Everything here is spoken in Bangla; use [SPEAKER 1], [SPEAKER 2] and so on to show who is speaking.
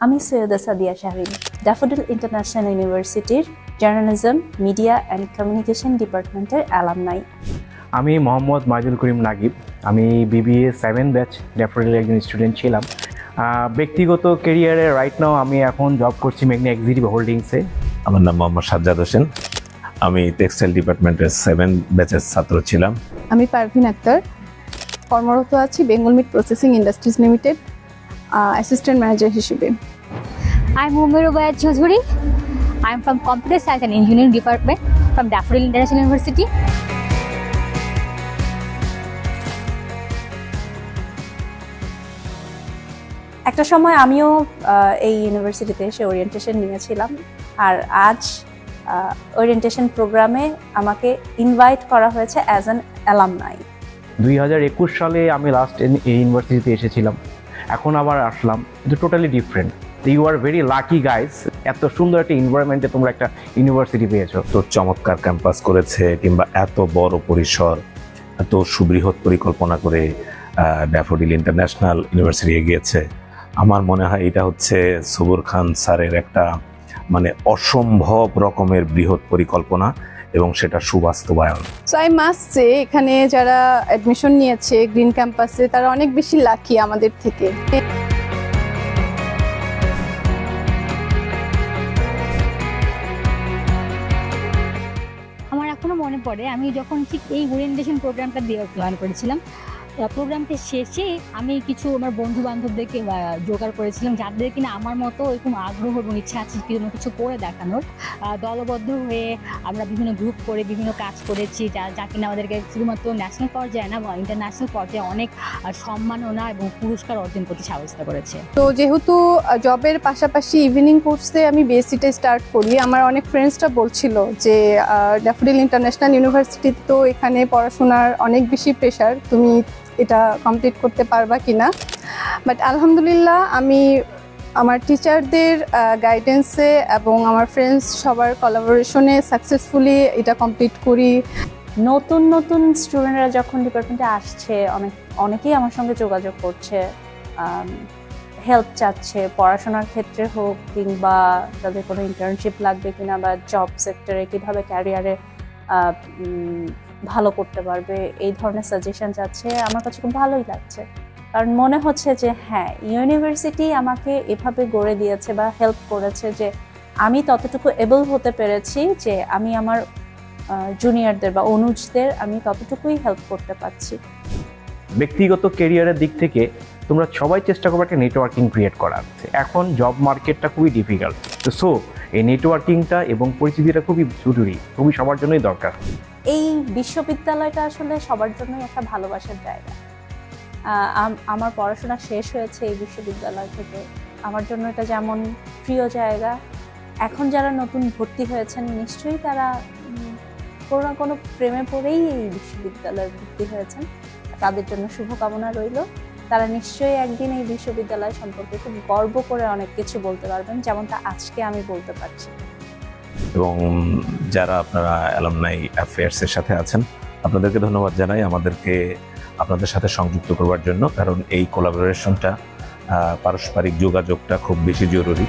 [SPEAKER 1] আমি সৈয়দা সাদিয়া শাহরিন, ড্যাফোডিল ইন্টারন্যাশনাল ইউনিভার্সিটির জার্নালিজম, মিডিয়া অ্যান্ড কমিউনিকেশন ডিপার্টমেন্টের অ্যালামনাই।
[SPEAKER 2] আমি মোহাম্মদ মাইদুল করিম নাগিব। আমি বিবিএ 7 ব্যাচ ড্যাফোডিলের একজন স্টুডেন্ট ছিলাম। ব্যক্তিগত ক্যারিয়ারে রাইট নাও আমি এখন জব করছি মেঘনা এক্সিকিউটিভ হোল্ডিংসে।
[SPEAKER 3] আমার নাম মোহাম্মদ সাজ্জাদ হোসেন। আমি টেক্সটাইল ডিপার্টমেন্টের 7 ব্যাচের ছাত্র ছিলাম।
[SPEAKER 4] আমি পারভিন আক্তার, কর্মরত আছি Bengal meet processing industries limited assistant manager হিসেবে।
[SPEAKER 5] I'm Umer Ubayat Choudhury. I'm from Computer Science and Engineering Department from Daffodil International University.
[SPEAKER 1] একটা সময় আমিও এই ইউনিভার্সিটিতে এসে ওরিয়েন্টেশন নিয়েছিলাম, আর আজ ওরিয়েন্টেশন প্রোগ্রামে আমাকে ইনভাইট করা হয়েছে অ্যাজ অ্যান অ্যালামনাই।
[SPEAKER 2] 2021 সালে আমি লাস্ট এই ইউনিভার্সিটিতে এসেছিলাম, এখন আবার আসলাম। এটা totally different. You are very lucky guys, এত সুন্দর একটা এনভায়রনমেন্টে তোমরা একটা ইউনিভার্সিটি পেয়েছো।
[SPEAKER 3] তো চমৎকার ক্যাম্পাস করেছে, কিংবা এত বড় পরিসর, এত সুবৃহৎ পরিকল্পনা করে ড্যাফোডিল ইন্টারন্যাশনাল ইউনিভার্সিটি এগিয়েছে। আমার মনে হয় এটা হচ্ছে সবুর খান স্যারের একটা অসম্ভব রকমের বৃহৎ পরিকল্পনা, এবং সেটা সুবাস্তবায়ন।
[SPEAKER 4] সো আই মাস্ট সে এখানে যারা অ্যাডমিশন নিয়েছে গ্রিন ক্যাম্পাসে তারা অনেক বেশি লাকি আমাদের থেকে।
[SPEAKER 5] আমার এখনো মনে পড়ে আমি যখন ঠিক এই ওরিয়েন্টেশন প্রোগ্রামটা দিয়ে জয়েন করেছিলাম, প্রোগ্রামটা শেষে আমি কিছু আমার বন্ধু বান্ধবদেরকে জোগাড় করেছিলাম যাদের কিনা আমার মতো এরকম আগ্রহ এবং ইচ্ছা আছে কিছু করে দেখানোর। দলবদ্ধ হয়ে আমরা বিভিন্ন গ্রুপ করে বিভিন্ন কাজ করেছি, যা কিনা আমাদেরকে শুধুমাত্র ন্যাশনাল পর্যায়ে না বা ইন্টারন্যাশনাল পর্যায়ে অনেক সম্মাননা এবং পুরস্কার অর্জন করতে সাহায্য করেছে।
[SPEAKER 4] তো যেহেতু জবের পাশাপাশি ইভিনিং কোর্সে আমি বিএসসিটা স্টার্ট করি, আমার অনেক ফ্রেন্ডসরা বলছিল যে ড্যাফোডিল ইন্টারন্যাশনাল ইউনিভার্সিটি তো এখানে পড়াশোনার অনেক বেশি প্রেশার, তুমি এটা কমপ্লিট করতে পারবা কিনা। বাট আলহামদুলিল্লাহ আমি আমার টিচারদের গাইডেন্সে এবং আমার ফ্রেন্ডস সবার কোলাবোরেশনে সাকসেসফুলি এটা কমপ্লিট করি।
[SPEAKER 1] নতুন নতুন স্টুডেন্টরা যখন ডিপার্টমেন্টে আসছে, অনেকেই আমার সঙ্গে যোগাযোগ করছে, হেল্প চাচ্ছে, পড়াশোনার ক্ষেত্রে হোক কিংবা তাদের কোনো ইন্টার্নশিপ লাগবে কিনা বা জব সেক্টরে কীভাবে ক্যারিয়ারে ভালো করতে পারবে, এই ধরনের সাজেশন যাচ্ছে। আমার কাছে খুব ভালোই লাগছে, কারণ মনে হচ্ছে যে হ্যাঁ, ইউনিভার্সিটি আমাকে এভাবে গড়ে দিয়েছে বা হেল্প করেছে যে আমি ততটুকু এবল হতে পেরেছি যে আমি আমার জুনিয়রদের বা অনুজদের আমি ততটুকুই হেল্প করতে পারছি।
[SPEAKER 2] ব্যক্তিগত ক্যারিয়ারের দিক থেকে তোমরা সবাই চেষ্টা করবে একটা নেটওয়ার্কিং ক্রিয়েট করার। এখন জব মার্কেটটা খুবই ডিফিকাল্ট, তো এই নেটওয়ার্কিংটা এবং পরিচিতিটা খুবই জরুরি, খুবই সবার জন্যই দরকার।
[SPEAKER 1] এই বিশ্ববিদ্যালয়টা আসলে সবার জন্যই একটা ভালোবাসার জায়গা। আমার পড়াশোনা শেষ হয়েছে এই বিশ্ববিদ্যালয় থেকে, আমার জন্য এটা যেমন প্রিয় জায়গা। এখন যারা নতুন ভর্তি হয়েছেন নিশ্চয়ই তারা কোনো না কোনো প্রেমে পড়েই এই বিশ্ববিদ্যালয়ে ভর্তি হয়েছেন, তাদের জন্য শুভকামনা রইল। তারা নিশ্চয়ই একদিন এই বিশ্ববিদ্যালয় সম্পর্কে খুব গর্ব করে অনেক কিছু বলতে পারবেন, যেমনটা আজকে আমি বলতে পারছি।
[SPEAKER 3] এবং যারা আপনারা অ্যালামনাই অ্যাফেয়ার্সের সাথে আছেন, আপনাদেরকে ধন্যবাদ জানাই আমাদেরকে আপনাদের সাথে সংযুক্ত করবার জন্য, কারণ এই কোলাবোরেশনটা, পারস্পরিক যোগাযোগটা খুব বেশি জরুরি।